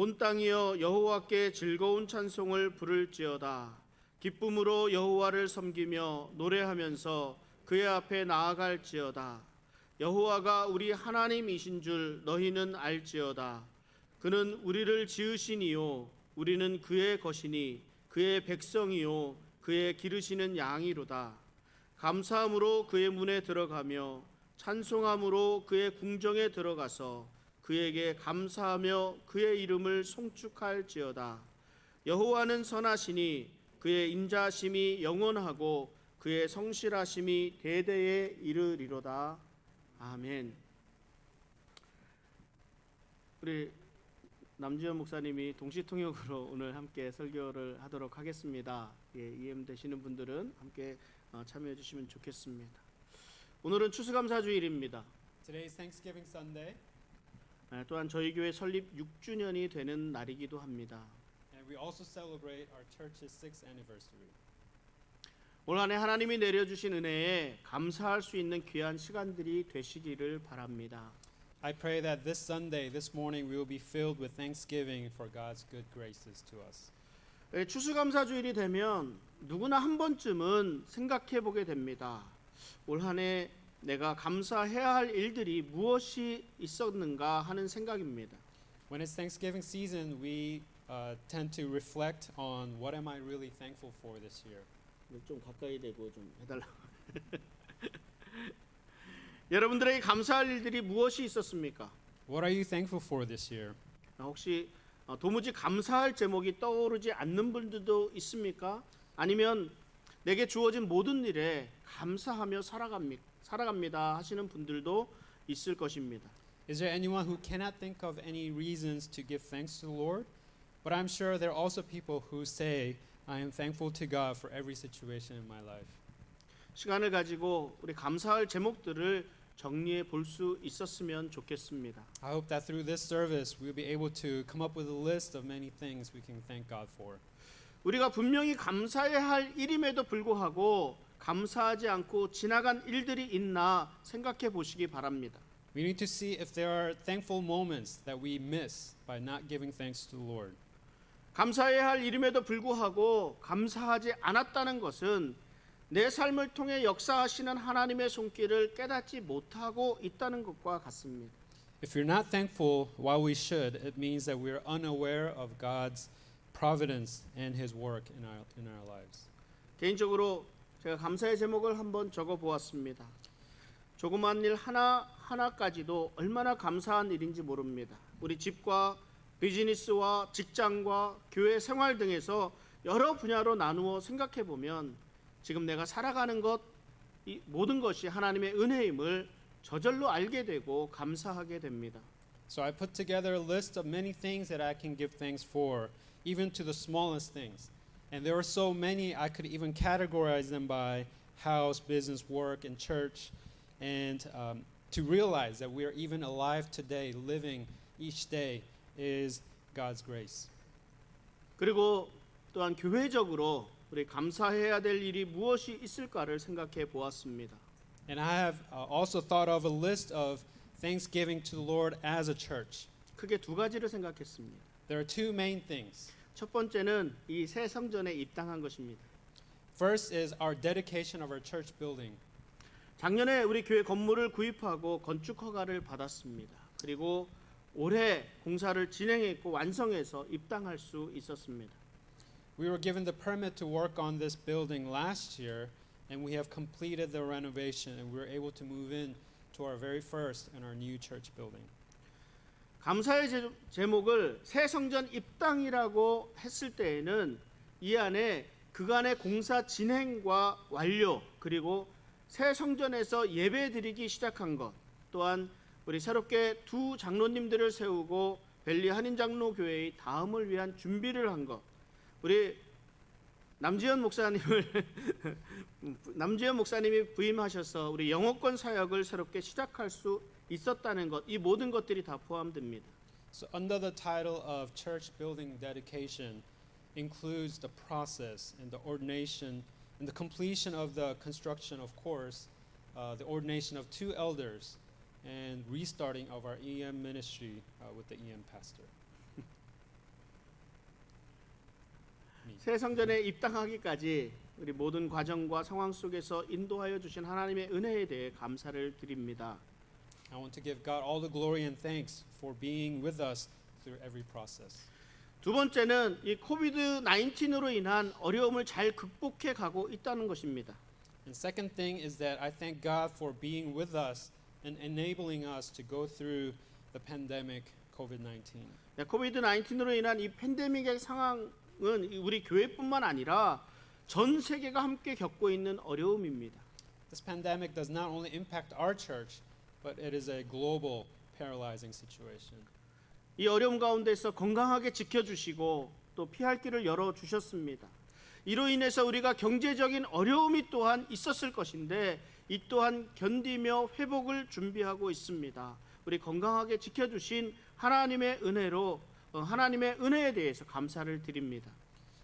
온 땅이여 여호와께 즐거운 찬송을 부를지어다. 기쁨으로 여호와를 섬기며 노래하면서 그의 앞에 나아갈지어다. 여호와가 우리 하나님이신 줄 너희는 알지어다. 그는 우리를 지으시니요 우리는 그의 것이니 그의 백성이요 그의 기르시는 양이로다. 감사함으로 그의 문에 들어가며 찬송함으로 그의 궁정에 들어가서 그에게 감사하며 그의 이름을 송축할지어다. 여호와는 선하시니 그의 인자심이 영원하고 그의 성실하심이 대대에 이르리로다. 아멘. 우리 남지현 목사님이 동시통역으로 오늘 함께 설교를 하도록 하겠습니다. EM 되시는 분들은 함께 참여해 주시면 좋겠습니다. 오늘은 추수감사주일입니다. Today is Thanksgiving Sunday, 또한 저희 교회 설립 6주년이 되는 날이기도 합니다. and we also celebrate our church's 6th anniversary. 올 한 해 하나님이 내려주신 은혜에 감사할 수 있는 귀한 시간들이 되시기를 바랍니다. I pray that this Sunday, this morning, we will be filled with thanksgiving for God's good graces to us. 추수감사주일이 되면 누구나 한 번쯤은 생각해 보게 됩니다. 올 한 해 내가 감사해야 할 일들이 무엇이 있었는가 하는 생각입니다. When it's Thanksgiving season, we tend to reflect on what am I really thankful for this year. 좀 가까이 대고 좀 해달라. 여러분들에게 감사할 일들이 무엇이 있었습니까? What are you thankful for this year? 혹시 도무지 감사할 제목이 떠오르지 않는 분들도 있습니까? 아니면 내게 주어진 모든 일에 감사하며 살아갑니다 하시는 분들도 있을 것입니다. Is there anyone who cannot think of any reasons to give thanks to the Lord? But I'm sure there are also people who say, I am thankful to God for every situation in my life. 시간을 가지고 우리 감사할 제목들을 정리해 볼 수 있었으면 좋겠습니다. I hope that through this service we'll be able to come up with a list of many things we can thank God for. 우리가 분명히 감사해야 할 일임에도 불구하고 감사하지 않고 지나간 일들이 있나 생각해 보시기 바랍니다. We need to see if there are thankful moments that we miss by not giving thanks to the Lord. 감사해야 할 일임에도 불구하고 감사하지 않았다는 것은 내 삶을 통해 역사하시는 하나님의 손길을 깨닫지 못하고 있다는 것과 같습니다. If you're not thankful while we should, it means that we're unaware of God's providence and His work in our lives. 개인적으로 제가 감사의 제목을 한번 적어 보았습니다. 조그만 일 하나까지도 얼마나 감사한 일인지 모릅니다. 우리 집과 비즈니스와 직장과 교회 생활 등에서 여러 분야로 나누어 생각해 보면 지금 내가 살아가는 것, 이 모든 것이 하나님의 은혜임을 저절로 알게 되고 감사하게 됩니다. So I put together a list of many things that I can give thanks for, even to the smallest things. And there are so many I could even categorize them by house, business, work, and church. And to realize that we are even alive today, living each day, is God's grace. 그리고 또한 교회적으로 우리 감사해야 될 일이 무엇이 있을까를 생각해 보았습니다. And I have also thought of a list of thanksgiving to the Lord as a church. 크게 두 가지를 생각했습니다. There are two main things. 첫 번째는 이 새 성전에 입당한 것입니다. First is our dedication of our church building. 작년에 우리 교회 건물을 구입하고 건축 허가를 받았습니다. 그리고 올해 공사를 진행했고 완성해서 입당할 수 있었습니다. We were given the permit to work on this building last year, and we have completed the renovation, and we were able to move in to our very first and our new church building. 감사의 제목을 새 성전 입당이라고 했을 때에는 이 안에 그간의 공사 진행과 완료, 그리고 새 성전에서 예배드리기 시작한 것, 또한 우리 새롭게 두 장로님들을 세우고 벨리 한인장로교회의 다음을 위한 준비를 한 것, 우리 남지현 목사님이 부임하셔서 우리 영어권 사역을 새롭게 시작할 수 있었다는 것, 이 모든 것들이 다 포함됩니다. So under the title of church building dedication includes the process and the ordination and the completion of the construction, of course, the ordination of two elders and restarting of our EM ministry with the EM pastor. me. 새 성전에 입당하기까지 우리 모든 과정과 상황 속에서 인도하여 주신 하나님의 은혜에 대해 감사를 드립니다. I want to give God all the glory and thanks for being with us through every process. 두 번째는 이 코비드 19으로 인한 어려움을 잘 극복해 가고 있다는 것입니다. And second thing is that I thank God for being with us and enabling us to go through the pandemic COVID-19. 코비드 19으로 인한 이 팬데믹의 상황은 우리 교회뿐만 아니라 전 세계가 함께 겪고 있는 어려움입니다. This pandemic does not only impact our church, but it is a global paralyzing situation. 이 어려움 가운데서 건강하게 지켜주시고 또 피할 길을 열어주셨습니다. 이로 인해서 우리가 경제적인 어려움이 또한 있었을 것인데 이 또한 견디며 회복을 준비하고 있습니다. 우리 건강하게 지켜주신 하나님의 은혜로 하나님의 은혜에 대해서 감사를 드립니다.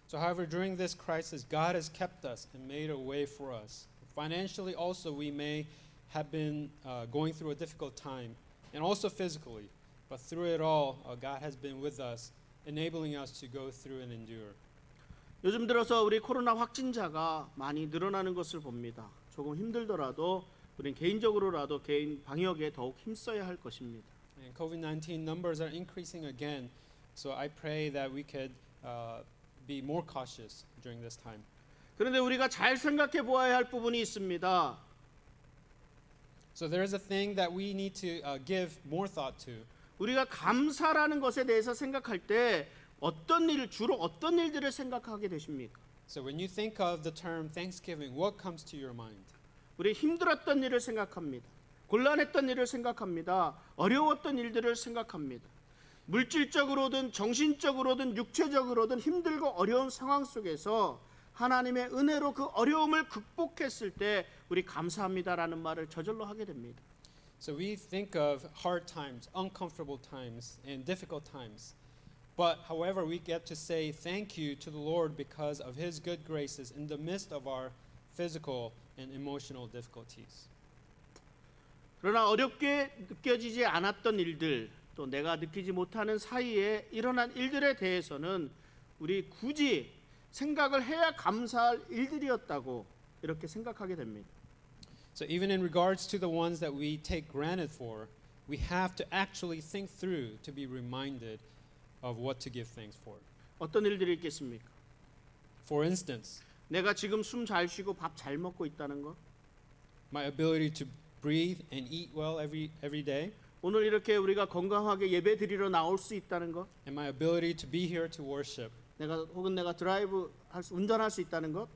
So however, during this crisis, God has kept us and made a way for us. Financially also, we may have been going through a difficult time, and also physically. But through it all, God has been with us, enabling us to go through and endure. 요즘 들어서 우리 코로나 확진자가 많이 늘어나는 것을 봅니다. 조금 힘들더라도 우리는 개인적으로라도 개인 방역에 더욱 힘써야 할 것입니다. And COVID-19 numbers are increasing again, so I pray that we could be more cautious during this time. 그런데 우리가 잘 생각해 보아야 할 부분이 있습니다. So there is a thing that we need to give more thought to. 우리가 감사라는 것에 대해서 생각할 때 주로 어떤 일들을 생각하게 되십니까? So when you think of the term Thanksgiving, what comes to your mind? 우리 힘들었던 일을 생각합니다. 곤란했던 일을 생각합니다. 어려웠던 일들을 생각합니다. 물질적으로든 정신적으로든 육체적으로든 힘들고 어려운 상황 속에서 하나님의 은혜로 그 어려움을 극복했을 때 우리 감사합니다라는 말을 저절로 하게 됩니다. So we think of hard times, uncomfortable times, and difficult times. But however, we get to say thank you to the Lord because of His good graces in the midst of our physical and emotional difficulties. 그러나 어렵게 느껴지지 않았던 일들, 또 내가 느끼지 못하는 사이에 일어난 일들에 대해서는 우리 굳이 생각을 해야 감사할 일들이었다고 이렇게 생각하게 됩니다. So even in regards to the ones that we take granted for, we have to actually think through to be reminded of what to give thanks for. 어떤 일들이 있겠습니까? For instance, 내가 지금 숨 잘 쉬고 밥 잘 먹고 있다는 것, my ability to breathe and eat well every day, 오늘 이렇게 우리가 건강하게 예배 드리러 나올 수 있다는 것, and my ability to be here to worship, 내가 드라이브 운전할 수 있다는 것,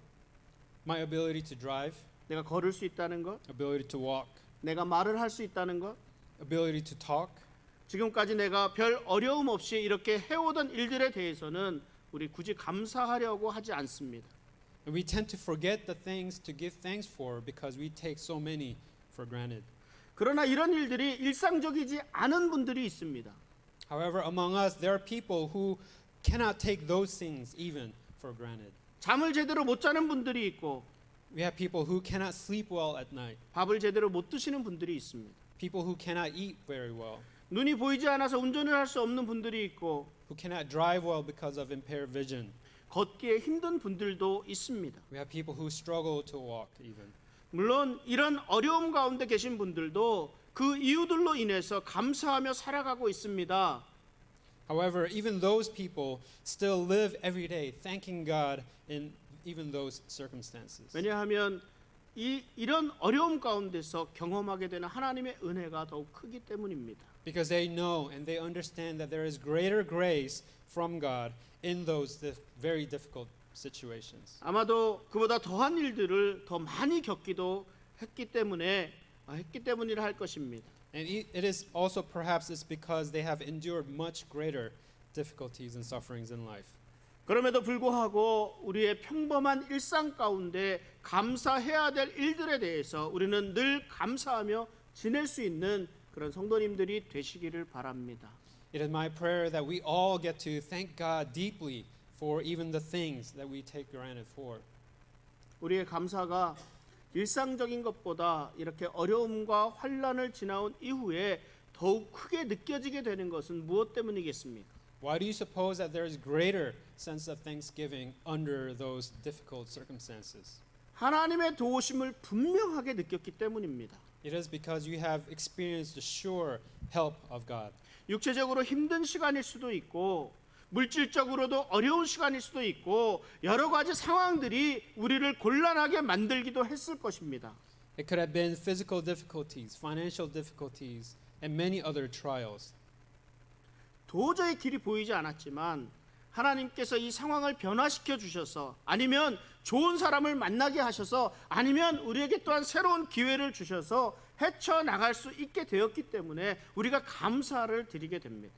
my ability to drive, 내가 걸을 수 있다는 것, ability to walk, 내가 말을 할 수 있다는 것, ability to talk. 지금까지 내가 별 어려움 없이 이렇게 해오던 일들에 대해서는 우리 굳이 감사하려고 하지 않습니다. And we tend to forget the things to give thanks for because we take so many for granted. 그러나 이런 일들이 일상적이지 않은 분들이 있습니다. However, among us, there are people who cannot take those things even for granted. 잠을 제대로 못 자는 분들이 있고 We have people who cannot sleep well at night, 밥을 제대로 못 드시는 분들이 있습니다. people who cannot eat very well, 눈이 보이지 않아서 운전을 할 수 없는 분들이 있고 who cannot drive well because of impaired vision. 걷기에 힘든 분들도 있습니다. We have people who struggle to walk even. 물론 이런 어려움 가운데 계신 분들도 그 이유들로 인해서 감사하며 살아가고 있습니다. However, even those people still live every day thanking God in even those circumstances. 왜냐하면 이런 어려움 가운데서 경험하게 되는 하나님의 은혜가 더욱 크기 때문입니다. Because they know and they understand that there is greater grace from God in those very difficult situations. 아마도 그보다 더한 일들을 더 많이 겪기도 했기 때문이라 할 것입니다. And it is also perhaps it's because they have endured much greater difficulties and sufferings in life. 그럼에도 불구하고 우리의 평범한 일상 가운데 감사해야 될 일들에 대해서 우리는 늘 감사하며 지낼 수 있는 그런 성도님들이 되시기를 바랍니다. It is my prayer that we all get to thank God deeply for even the things that we take granted for. 우리의 감사가 일상적인 것보다 이렇게 어려움과 환난을 지나온 이후에 더욱 크게 느껴지게 되는 것은 무엇 때문이겠습니까? Why do you suppose that there is greater sense of thanksgiving under those difficult circumstances? 하나님의 도우심을 분명하게 느꼈기 때문입니다. It is because you have experienced the sure help of God. 육체적으로 힘든 시간일 수도 있고 물질적으로도 어려운 시간일 수도 있고 여러 가지 상황들이 우리를 곤란하게 만들기도 했을 것입니다. It could have been physical difficulties, financial difficulties, and many other trials. 도저히 길이 보이지 않았지만 하나님께서 이 상황을 변화시켜 주셔서 아니면 좋은 사람을 만나게 하셔서 아니면 우리에게 또한 새로운 기회를 주셔서 헤쳐나갈 수 있게 되었기 때문에 우리가 감사를 드리게 됩니다.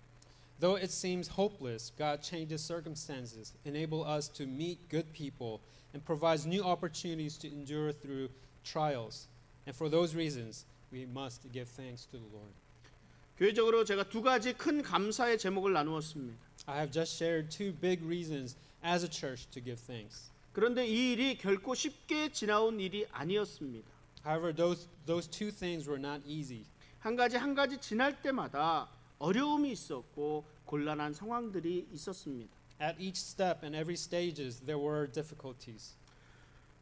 Though it seems hopeless, God changes circumstances, enable us to meet good people, and provides new opportunities to endure through trials. And for those reasons, we must give thanks to the Lord. 교회적으로 제가 두 가지 큰 감사의 제목을 나누었습니다. I have just shared two big reasons as a church to give thanks. 그런데 이 일이 결코 쉽게 지나온 일이 아니었습니다. However, those two things were not easy. 한 가지 지날 때마다 어려움이 있었고 곤란한 상황들이 있었습니다. At each step and every stages, there were difficulties.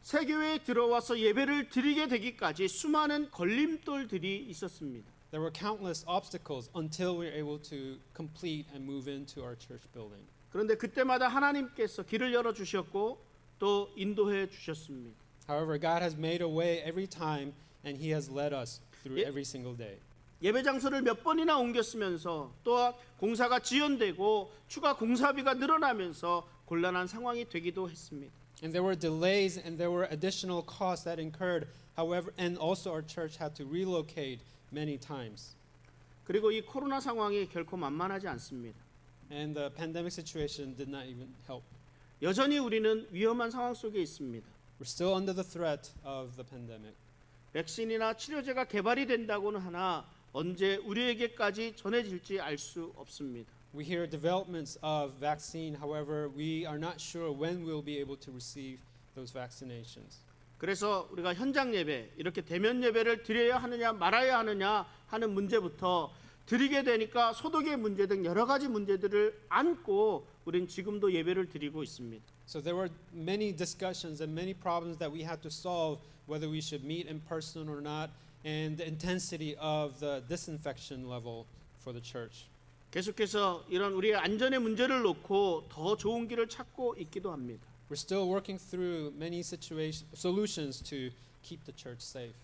새 교회에 들어와서 예배를 드리게 되기까지 수많은 걸림돌들이 있었습니다. There were countless obstacles until we were able to complete and move into our church building. 그런데 그때마다 하나님께서 길을 열어 주셨고 또 인도해 주셨습니다. However, God has made a way every time, and He has led us through 예- every single day. 예배 장소를 몇 번이나 옮겼으면서 또한 공사가 지연되고 추가 공사비가 늘어나면서 곤란한 상황이 되기도 했습니다. And there were delays and there were additional costs that incurred. However, and also our church had to relocate many times. 그리고 이 코로나 상황이 결코 만만하지 않습니다. And the pandemic situation did not even help. 여전히 우리는 위험한 상황 속에 있습니다. We're still under the threat of the pandemic. 백신이나 치료제가 개발이 된다고는 하나 언제 우리에게까지 전해질지 알 수 없습니다. We hear developments of vaccine. However, we are not sure when we'll be able to receive those vaccinations. 그래서 우리가 현장 예배, 이렇게 대면 예배를 드려야 하느냐 말아야 하느냐 하는 문제부터 드리게 되니까 소독의 문제 등 여러 가지 문제들을 안고 우린 지금도 예배를 드리고 있습니다. So there were many discussions and many problems that we had to solve, whether we should meet in person or not, and the intensity of the disinfection level for the church. 계속해서 이런 우리의 안전의 문제를 놓고 더 좋은 길을 찾고 있기도 합니다. We're still working through many solutions to keep the church safe.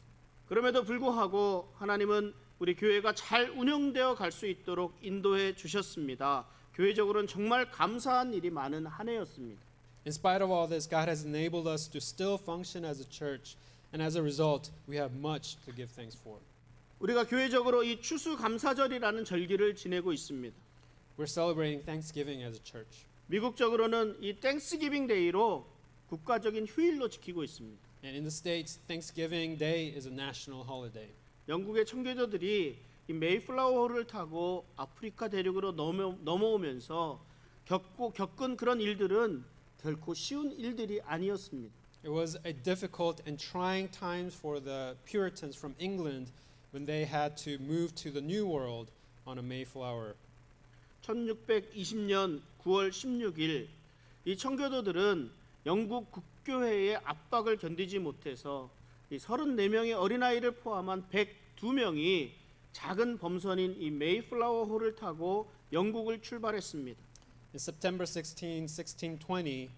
그럼에도 불구하고 하나님은 우리 교회가 잘 운영되어 갈 수 있도록 인도해 주셨습니다. 교회적으로는 정말 감사한 일이 많은 한 해였습니다. In spite of all this, God has enabled us to still function as a church, and as a result, we have much to give thanks for. 우리가 교회적으로 이 추수감사절이라는 절기를 지내고 있습니다. We're celebrating Thanksgiving as a church. 미국적으로는 이 땡스기빙 데이로 국가적인 휴일로 지키고 있습니다. And in the States, Thanksgiving Day is a national holiday. 영국의 청교도들이 이 메이플라워호를 타고 아프리카 대륙으로 넘어오면서 겪은 그런 일들은 결코 쉬운 일들이 아니었습니다. It was a difficult and trying times for the Puritans from England when they had to move to the New World on a Mayflower. 1620년 9월 16일 이 청교도들은 영국 국교회의 압박을 견디지 못해서 이 34명의 어린아이를 포함한 102명이 작은 범선인 이 메이플라워호를 타고 영국을 출발했습니다. In September 16, 1620,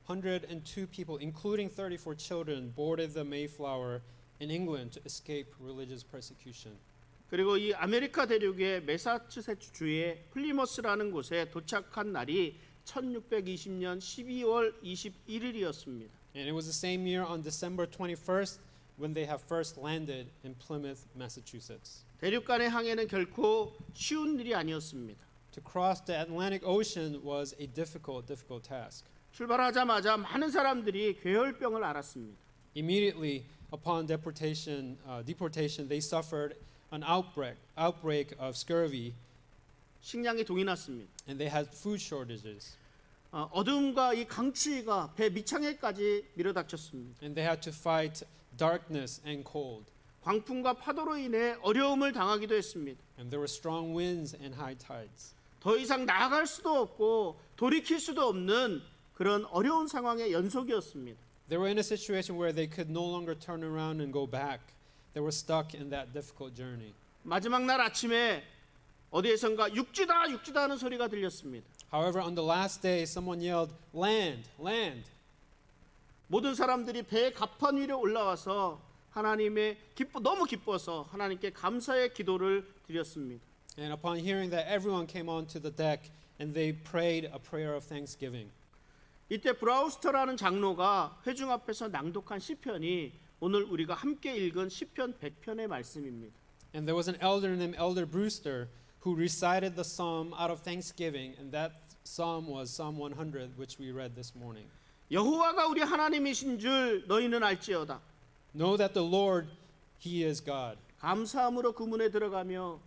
102 people, including 34 children, boarded the Mayflower in England to escape religious persecution. 그리고 이 아메리카 대륙의 매사추세츠 주의 플리머스라는 곳에 도착한 날이 1620년 12월 21일이었습니다. And it was the same year on December 21st when they have first landed in Plymouth, Massachusetts. 대륙 간의 항해는 결코 쉬운 일이 아니었습니다. To cross the Atlantic Ocean was a difficult task. 출발하자마자 많은 사람들이 괴혈병을 앓았습니다. Immediately upon deportation, they suffered an outbreak of scurvy, 식량이 동이 났습니다. and they had food shortages. 어둠과 이 강추위가 배 밑창에까지 밀어닥쳤습니다. And they had to fight darkness and cold. 광풍과 파도로 인해 어려움을 당하기도 했습니다. And there were strong winds and high tides. 더 이상 나아갈 수도 없고 돌이킬 수도 없는 그런 어려운 상황의 연속이었습니다. They were in a situation where they could no longer turn around and go back. They were stuck in that difficult journey. 마지막 날 아침에 어디에선가 육지다 육지다 하는 소리가 들렸습니다. However, on the last day, someone yelled, "Land, land." 모든 사람들이 배의 갑판 위로 올라와서 너무 기뻐서 하나님께 감사의 기도를 드렸습니다. And upon hearing that, everyone came onto the deck and they prayed a prayer of thanksgiving. 이때 브라우스터라는 장로가 회중 앞에서 낭독한 시편이 오늘 우리가 함께 읽은 시편 100편의 말씀입니다. And there was an elder named Elder Brewster who recited the psalm out of thanksgiving, and that psalm was Psalm 100, which we read this morning. 여호와가 우리 하나님이신 줄 너희는 알지어다. Know that the Lord, He is God. 감사함으로 그 문에 들어가며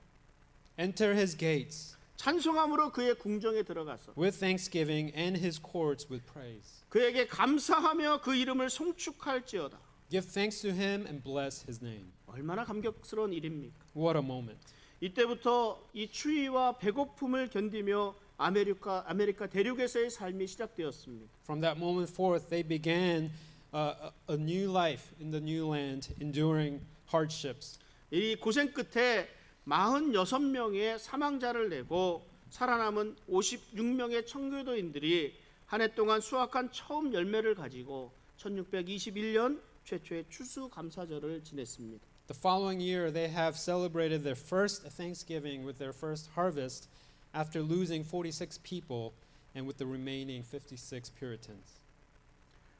Enter His gates 찬송함으로 그의 궁정에 들어가서 with thanksgiving and His courts with praise. 그에게 감사하며 그 이름을 송축할지어다. Give thanks to Him and bless His name. 얼마나 감격스러운 일입니까? What a moment. 이때부터 이 추위와 배고픔을 견디며 아메리카 대륙에서의 삶이 시작되었습니다. From that moment forth, they began a new life in the new land, enduring hardships. 이 고생 끝에 46명의 사망자를 내고 살아남은 56명의 청교도인들이 한 해 동안 수확한 처음 열매를 가지고 1621년 최초의 추수감사절을 지냈습니다. The following year, they have celebrated their first Thanksgiving with their first harvest after losing 46 people and with the remaining 56 Puritans.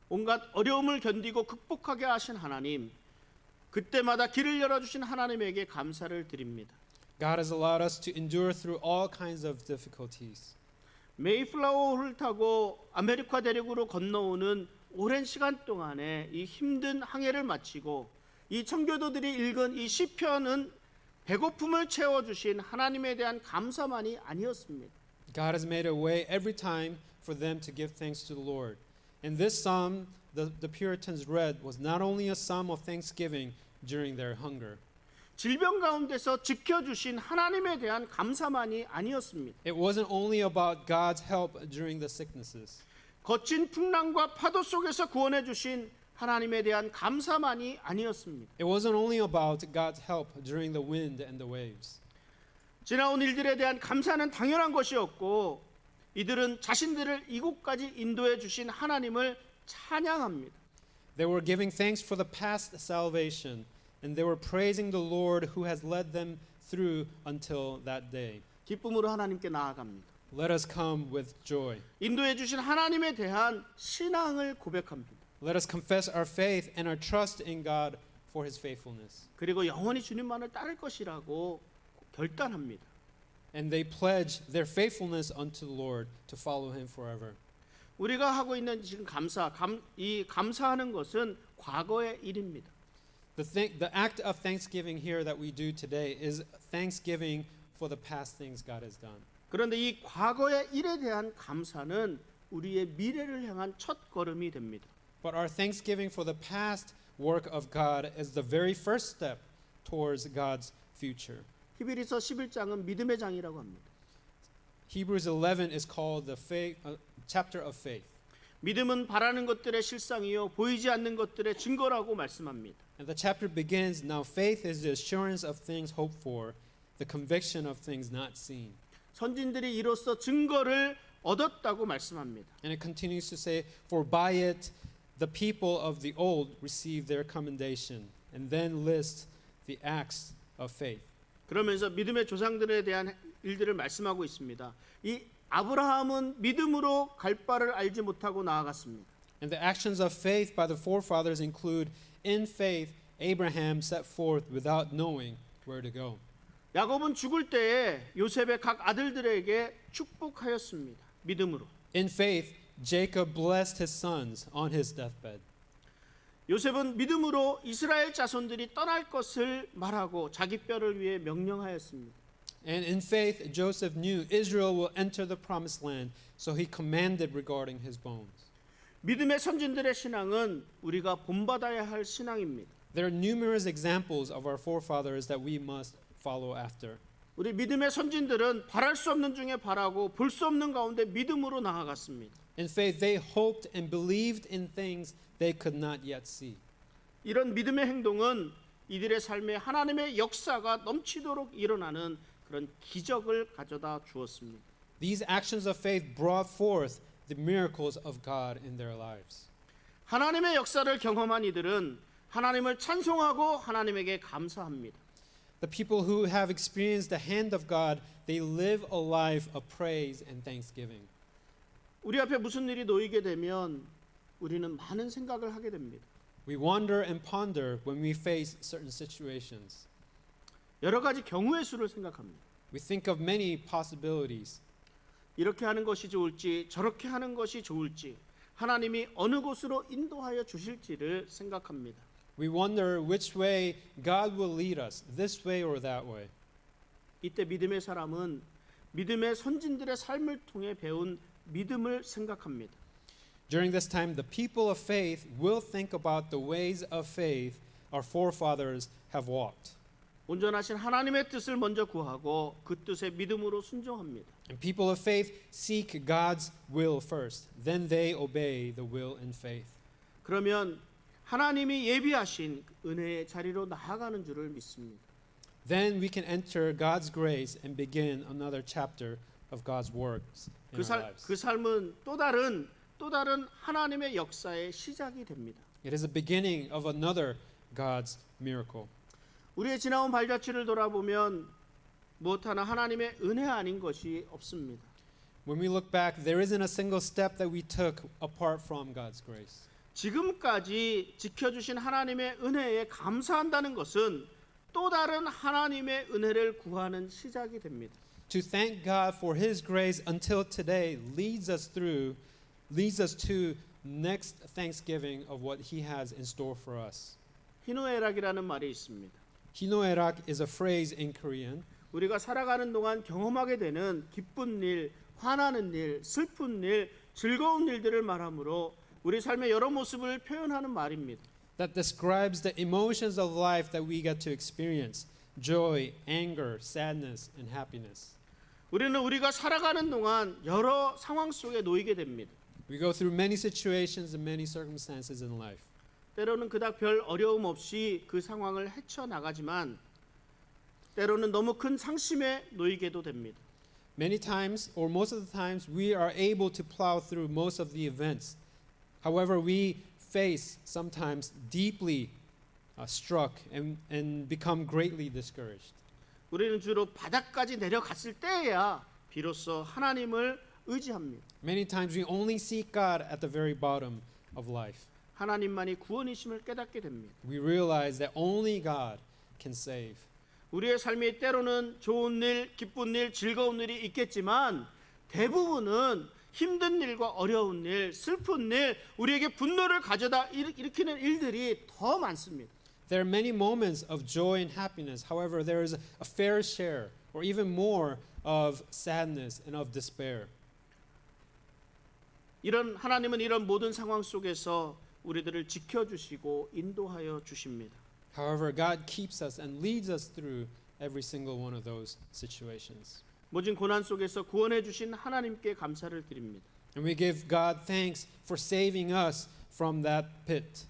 온갖 어려움을 견디고 극복하게 하신 하나님, 그때마다 길을 열어주신 하나님에게 감사를 드립니다. God has allowed us to endure through all kinds of difficulties. 메이플라워호를 타고 아메리카 대륙으로 건너오는 오랜 시간 동안에 이 힘든 항해를 마치고 이 청교도들이 읽은 이 시편은 배고픔을 채워주신 하나님에 대한 감사만이 아니었습니다. God has made a way every time for them to give thanks to the Lord. And this psalm the Puritans read was not only a psalm of thanksgiving during their hunger. 질병 가운데서 지켜주신 하나님에 대한 감사만이 아니었습니다. It wasn't only about God's help during the sicknesses. 거친 풍랑과 파도 속에서 구원해 주신 하나님에 대한 감사만이 아니었습니다. It wasn't only about God's help during the wind and the waves. 지나온 일들에 대한 감사는 당연한 것이었고 이들은 자신들을 이곳까지 인도해 주신 하나님을 찬양합니다. They were giving thanks for the past salvation, and they were praising the Lord who has led them through until that day. 기쁨으로 하나님께 나아갑니다. Let us come with joy. 인도해 주신 하나님에 대한 신앙을 고백합니다. Let us confess our faith and our trust in God for His faithfulness. 그리고 영원히 주님만을 따를 것이라고 결단합니다. And they pledge their faithfulness unto the Lord to follow Him forever. 우리가 하고 있는 지금 감사하는 것은 과거의 일입니다. The act of thanksgiving here that we do today is thanksgiving for the past things God has done. 그런데 이 과거의 일에 대한 감사는 우리의 미래를 향한 첫 걸음이 됩니다. But our thanksgiving for the past work of God is the very first step towards God's future. 히브리서 11장은 믿음의 장이라고 합니다. Hebrews 11 is called the chapter of faith. 믿음은 바라는 것들의 실상이요 보이지 않는 것들의 증거라고 말씀합니다. And the chapter begins, now faith is the assurance of things hoped for, the conviction of things not seen. 선진들이 이로써 증거를 얻었다고 말씀합니다. And it continues to say, for by it the people of the old received their commendation, and then list the acts of faith. 그러면서 믿음의 조상들에 대한 일들을 말씀하고 있습니다. 이 아브라함은 믿음으로 갈 바를 알지 못하고 나아갔습니다. And the actions of faith by the forefathers include, in faith, Abraham set forth without knowing where to go. 야곱은 죽을 때에 요셉의 각 아들들에게 축복하였습니다. 믿음으로. In faith, Jacob blessed his sons on his deathbed. 요셉은 믿음으로 이스라엘 자손들이 떠날 것을 말하고 자기 뼈를 위해 명령하였습니다. And in faith, Joseph knew Israel will enter the promised land, so he commanded regarding his bones. 믿음의 선진들의 신앙은 우리가 본받아야 할 신앙입니다. There are numerous examples of our forefathers that we must follow after. 우리 믿음의 선진들은 바랄 수 없는 중에 바라고 볼 수 없는 가운데 믿음으로 나아갔습니다. In faith, they hoped and believed in things they could not yet see. 이런 믿음의 행동은 이들의 삶에 하나님의 역사가 넘치도록 일어나는 그런 기적을 가져다 주었습니다. These actions of faith brought forth the miracles of God in their lives. 하나님의 역사를 경험한 이들은 하나님을 찬송하고 하나님에게 감사합니다. The people who have experienced the hand of God, they live a life of praise and thanksgiving. 우리 앞에 무슨 일이 놓이게 되면 우리는 많은 생각을 하게 됩니다. We wonder and ponder when we face certain situations. 여러 가지 경우의 수를 생각합니다. We think of many possibilities. 이렇게 하는 것이 좋을지 저렇게 하는 것이 좋을지 하나님이 어느 곳으로 인도하여 주실지를 생각합니다. We wonder which way God will lead us, this way or that way. 이때 믿음의 사람은 믿음의 선진들의 삶을 통해 배운 믿음을 생각합니다. During this time, the people of faith will think about the ways of faith our forefathers have walked. 온전하신 하나님의 뜻을 먼저 구하고 그 뜻에 믿음으로 순종합니다. And people of faith seek God's will first. Then they obey the will in faith. 그러면 하나님이 예비하신 은혜의 자리로 나아가는 줄을 믿습니다. Then we can enter God's grace and begin another chapter of God's works in our lives. 그 삶은 또 다른 하나님의 역사의 시작이 됩니다. It is the beginning of another God's miracle. 우리의 지나온 발자취를 돌아보면 무엇 하나 하나님의 은혜 아닌 것이 없습니다. When we look back, there isn't a single step that we took apart from God's grace. 지금까지 지켜주신 하나님의 은혜에 감사한다는 것은 또 다른 하나님의 은혜를 구하는 시작이 됩니다. To thank God for His grace until today leads us to next Thanksgiving of what He has in store for us. 희노애락이라는 말이 있습니다. Hinoerak is a phrase in Korean. 우리가 살아가는 동안 경험하게 되는 기쁜 일, 화나는 일, 슬픈 일, 즐거운 일들을 말하므로 우리 삶의 여러 모습을 표현하는 말입니다. That describes the emotions of life that we get to experience. Joy, anger, sadness, and happiness. 우리는 우리가 살아가는 동안 여러 상황 속에 놓이게 됩니다. We go through many situations and many circumstances in life. 때로는 그닥 별 어려움 없이 그 상황을 헤쳐나가지만 때로는 너무 큰 상심에 놓이게도 됩니다. Many times, or most of the times, we are able to plow through most of the events. However, we face sometimes deeply struck and become greatly discouraged. 우리는 주로 바닥까지 내려갔을 때야 비로소 하나님을 의지합니다. Many times we only seek God at the very bottom of life. 하나님만이 구원이심을 깨닫게 됩니다. We realize that only God can save. 우리의 삶이 때로는 좋은 일, 기쁜 일, 즐거운 일이 있겠지만 대부분은 힘든 일과 어려운 일, 슬픈 일, 우리에게 분노를 가져다 일으키는 일들이 더 많습니다. There are many moments of joy and happiness. However, there is a fair share or even more of sadness and of despair. 하나님은 이런 모든 상황 속에서 우리들을 지켜주시고 인도하여 주십니다. However, God keeps us and leads us through every single one of those situations. 모진 고난 속에서 구원해 주신 하나님께 감사를 드립니다. And we give God thanks for saving us from that pit.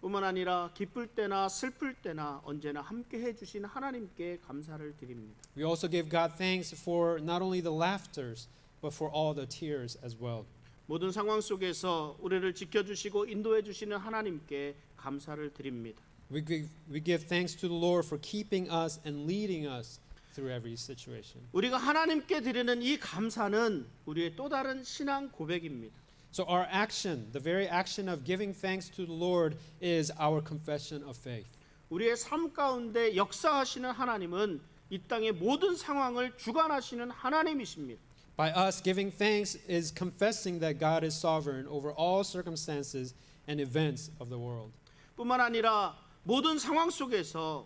뿐만 아니라 기쁠 때나 슬플 때나 언제나 함께 해 주신 하나님께 감사를 드립니다. We also give God thanks for not only the laughters, but for all the tears as well. 모든 상황 속에서 우리를 지켜주시고 인도해 주시는 하나님께 감사를 드립니다. We give thanks to the Lord for keeping us and leading us through every situation. 우리가 하나님께 드리는 이 감사는 우리의 또 다른 신앙 고백입니다. So our action, the very action of giving thanks to the Lord is our confession of faith. 우리의 삶 가운데 역사하시는 하나님은 이 땅의 모든 상황을 주관하시는 하나님이십니다. By us giving thanks is confessing that God is sovereign over all circumstances and events of the world. 뿐만 아니라 모든 상황 속에서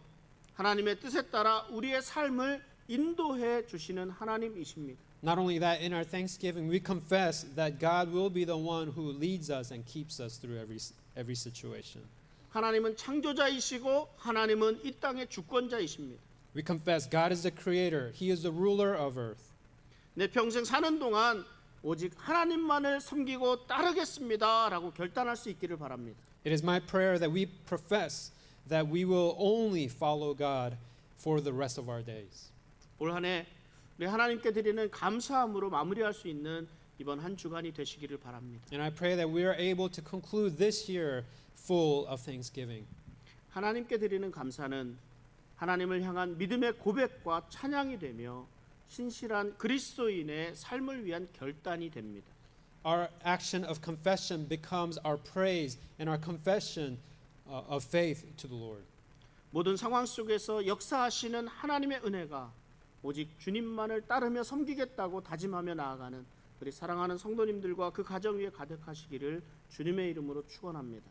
하나님의 뜻에 따라 우리의 삶을 인도해 주시는 하나님이십니다. Not only that, in our thanksgiving, we confess that God will be the one who leads us and keeps us through every situation. 하나님은 창조자이시고 하나님은 이 땅의 주권자이십니다. We confess God is the creator. He is the ruler of earth. 내 평생 사는 동안 오직 하나님만을 섬기고 따르겠습니다라고 결단할 수 있기를 바랍니다. It is my prayer that we profess that we will only follow God for the rest of our days. 올 한 해 우리 하나님께 드리는 감사함으로 마무리할 수 있는 이번 한 주간이 되시기를 바랍니다. And I pray that we are able to conclude this year full of thanksgiving. 하나님께 드리는 감사는 하나님을 향한 믿음의 고백과 찬양이 되며 신실한 그리스도인의 삶을 위한 결단이 됩니다. Our action of confession becomes our praise and our confession of faith to the Lord. 모든 상황 속에서 역사하시는 하나님의 은혜가 오직 주님만을 따르며 섬기겠다고 다짐하며 나아가는 우리 사랑하는 성도님들과 그 가정 위에 가득하시기를 주님의 이름으로 축원합니다.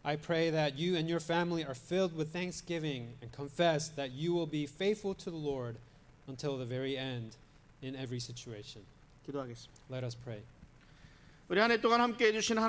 I pray that you and your family are filled with thanksgiving and confess that you will be faithful to the Lord until the very end in every situation. 기도하겠습니다. Let us pray. 우리 한 해 동안 함께 해주신 하나님